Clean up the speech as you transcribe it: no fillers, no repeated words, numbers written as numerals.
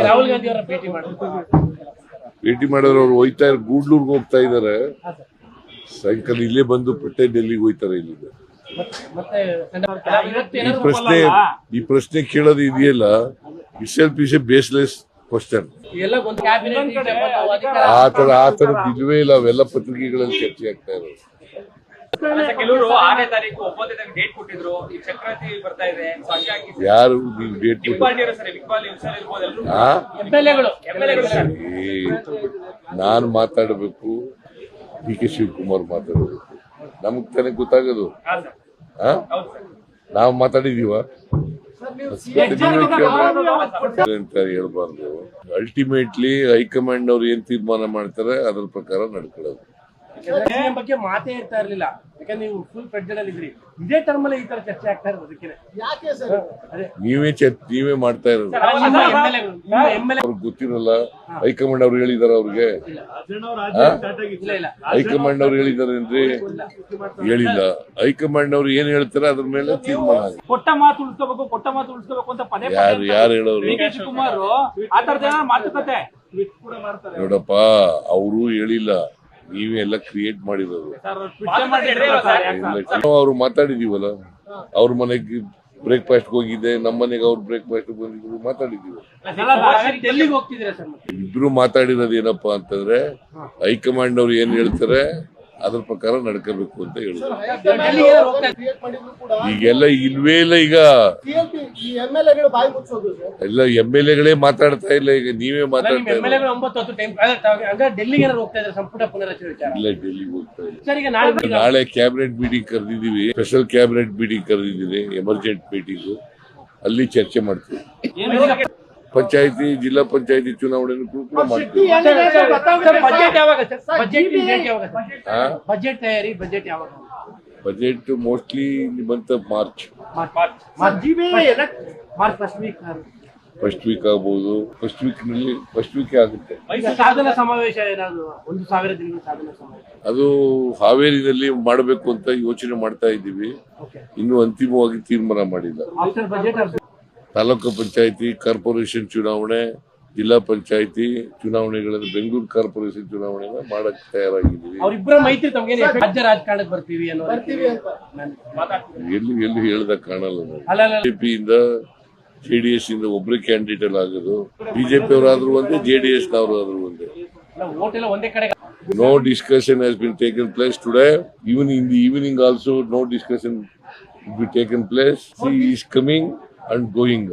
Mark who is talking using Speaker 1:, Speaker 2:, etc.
Speaker 1: ರಾಹುಲ್ ಗಾಂಧಿ ಅವರ ಭೇಟಿ
Speaker 2: ಮಾಡಿದ್ರೆ ಅವ್ರು ಹೋಯ್ತಾ ಗೂಡ್ಲೂರ್ಗೆ ಹೋಗ್ತಾ ಇದಾರೆ. ಸಾಯಂಕಾಲ ಇಲ್ಲೇ ಬಂದು ಪಟ್ಟೆ ಡೆಲ್ಲಿಗೆ ಹೋಯ್ತಾರೆ. ಇಲ್ಲಿಂದ ಈ ಪ್ರಶ್ನೆ ಕೇಳೋದು ಇದೆಯಲ್ಲ, itself is A baseless question. ಆ ತರದ್ ಇಲ್ವೇ ಇಲ್ಲ. ಅವೆಲ್ಲ ಪತ್ರಿಕೆಗಳಲ್ಲಿ ಚರ್ಚೆ ಆಗ್ತಾ ಇರೋದು.
Speaker 3: ಕೆಲವರು 6ನೇ ತಾರೀಕು 9ನೇ ತಾರೀಕು ಡೇಟ್ ಕೊಟ್ಟಿದ್ರು. ಈ ಚಕ್ರಾಂತಿ ಬರ್ತಾ ಇದೆ.
Speaker 2: ಯಾರು ಡೇಟ್ ನಾನು ಮಾತಾಡಬೇಕು, ಡಿ ಕೆ ಶಿವಕುಮಾರ್ ಮಾತಾಡಬೇಕು. ನಮಗ್ ತಾನೇ ಗೊತ್ತಾಗೋದು. ನಾವು ಮಾತಾಡಿದೀವ ಅಂತ ಹೇಳ್ಬಾರ್ದು. ಅಲ್ಟಿಮೇಟ್ಲಿ ಹೈಕಮಾಂಡ್ ಅವ್ರು ಏನ್ ತೀರ್ಮಾನ ಮಾಡ್ತಾರೆ ಅದ್ರ ಪ್ರಕಾರ ನಡ್ಕೊಳ್ಳೋದು.
Speaker 1: ಬಗ್ಗೆ ಮಾತೇ ಇರ್ತಾ ಇರ್ಲಿಲ್ಲ. ಯಾಕಂದ್ರೆ ನೀವು ಫುಲ್ ಫ್ಲೆಡ್ಜೆಡ್ ಅಲ್ಲಿ ಇದ್ರಿ. ಇದೇ ಟರ್ಮ್ ಅಲ್ಲಿ ಈ ತರ ಚರ್ಚೆ ಆಗ್ತಾ ಇರೋದು ಅದಕ್ಕೆ
Speaker 2: ನೀವೇ ಮಾಡ್ತಾ ಇರೋದು. ಅವ್ರಿಗೆ ಗೊತ್ತಿರಲ್ಲ. ಹೈಕಮಾಂಡ್ ಅವ್ರು ಹೇಳಿದಾರ ಅವ್ರಿಗೆ? ಹೈಕಮಾಂಡ್ ಅವ್ರು ಹೇಳಿದಾರೇನ್ರಿ? ಹೇಳಿಲ್ಲ. ಹೈಕಮಾಂಡ್ ಅವ್ರು ಏನ್ ಹೇಳ್ತಾರೆ ಅದ್ರ ಮೇಲೆ ತೀರ್ಮಾನ ಆಗುತ್ತೆ.
Speaker 3: ಕೊಟ್ಟ ಮಾತು ಉಳಿಸ್ಕೋಬೇಕು ಅಂತ ಪದೇ
Speaker 2: ಯಾರು ಹೇಳೋರು?
Speaker 3: ಡಿ ಕೆ ಶಿವಕುಮಾರ್ ಆ ತರದ ಮಾತುಕತೆ
Speaker 2: ನೋಡಪ್ಪ, ಅವರು ಹೇಳಿಲ್ಲ, ನೀವೇ ಎಲ್ಲ ಕ್ರಿಯೇಟ್ ಮಾಡಿರೋದು. ಅವ್ರು ಮಾತಾಡಿದೀವಲ್ಲ, ಅವ್ರ ಮನೆಗೆ ಬ್ರೇಕ್ಫಾಸ್ಟ್ ಹೋಗಿದ್ದೆ, ನಮ್ಮ ಮನೆಗೆ ಅವ್ರು ಬ್ರೇಕ್ಫಾಸ್ಟ್ ಬಂದಿದ್ರು, ಮಾತಾಡಿದೀವಿ. ಇಬ್ರು ಮಾತಾಡಿರೋದು ಏನಪ್ಪಾ ಅಂತಂದ್ರೆ, ಹೈಕಮಾಂಡ್ ಅವ್ರು ಏನ್ ಹೇಳ್ತಾರೆ ಅದ್ರ ಪ್ರಕಾರ ನಡ್ಕೋಬೇಕು ಅಂತ ಹೇಳಿದ್ರು. ಈಗೆಲ್ಲ ಇಲ್ವೇ ಇಲ್ಲ. ಈಗ ಎಲ್ಲ MLA ಮಾತಾಡ್ತಾ ಇಲ್ಲ. ಈಗ ನೀವೇ ಮಾತಾಡ್ತಾ ಇಲ್ಲ.
Speaker 1: ಡೆಲ್ಲಿಗೆ ಹೋಗ್ತಾ ಇಲ್ಲ.
Speaker 2: ನಾಳೆ ಕ್ಯಾಬಿನೆಟ್ ಮೀಟಿಂಗ್ ಕರೆದಿದ್ದೀವಿ. ಸ್ಪೆಷಲ್ ಕ್ಯಾಬಿನೆಟ್ ಮೀಟಿಂಗ್ ಕರೆದಿದ್ದೀನಿ, ಎಮರ್ಜೆಂಟ್ ಮೀಟಿಂಗ್. ಅಲ್ಲಿ ಚರ್ಚೆ ಮಾಡ್ತೀವಿ. ಪಂಚಾಯತಿ, ಜಿಲ್ಲಾ ಪಂಚಾಯತಿ ಚುನಾವಣೆ ಕೂಡ ಮಾಡ್ತೀವಿ. Budget mostly month of March first week ಆಗ್ಬಹುದು. ಫಸ್ಟ್ ವೀಕ್ ಆಗುತ್ತೆ.
Speaker 1: ಸಾಧನ ಸಮಾವೇಶ ಏನಾದ್ರು 1000 ದಿನಗಳ ಸಾಧನ ಸಮಾವೇಶ
Speaker 2: ಅದು ಹಾವೇರಿನಲ್ಲಿ ಮಾಡಬೇಕು ಅಂತ ಯೋಚನೆ ಮಾಡ್ತಾ ಇದ್ದೀವಿ. ಇನ್ನು ಅಂತಿಮವಾಗಿ ತೀರ್ಮಾನ ಮಾಡಿಲ್ಲ. ತಾಲೂಕು ಪಂಚಾಯತಿ, ಕಾರ್ಪೊರೇಷನ್ ಚುನಾವಣೆ, ಜಿಲ್ಲಾ ಪಂಚಾಯತಿ ಚುನಾವಣೆಗಳನ್ನು, ಬೆಂಗಳೂರು ಕಾರ್ಪೊರೇಷನ್ ಚುನಾವಣೆನ ಮಾಡಕ್ ತಯಾರಾಗಿದ್ದೀವಿ.
Speaker 1: ರಾಜ್ಯ ರಾಜಕಾರಣಕ್ಕೆ ಬರ್ತೀವಿ
Speaker 2: ಎಲ್ಲಿ ಹೇಳ್ದ ಕಾಣಲ್ಲ. ಬಿಜೆಪಿ ಇಂದ JDS ಇಂದ ಒಬ್ಬರೇ ಕ್ಯಾಂಡಿಡೇಟ್ ಆಗೋದು. ಬಿಜೆಪಿ ಅವರಾದ್ರೂ ಒಂದೇ, JDS ನವರಾದ್ರೂ ಒಂದೇ. No discussion has been taken place today. Even in the evening also no discussion will be taken place. He is coming and going.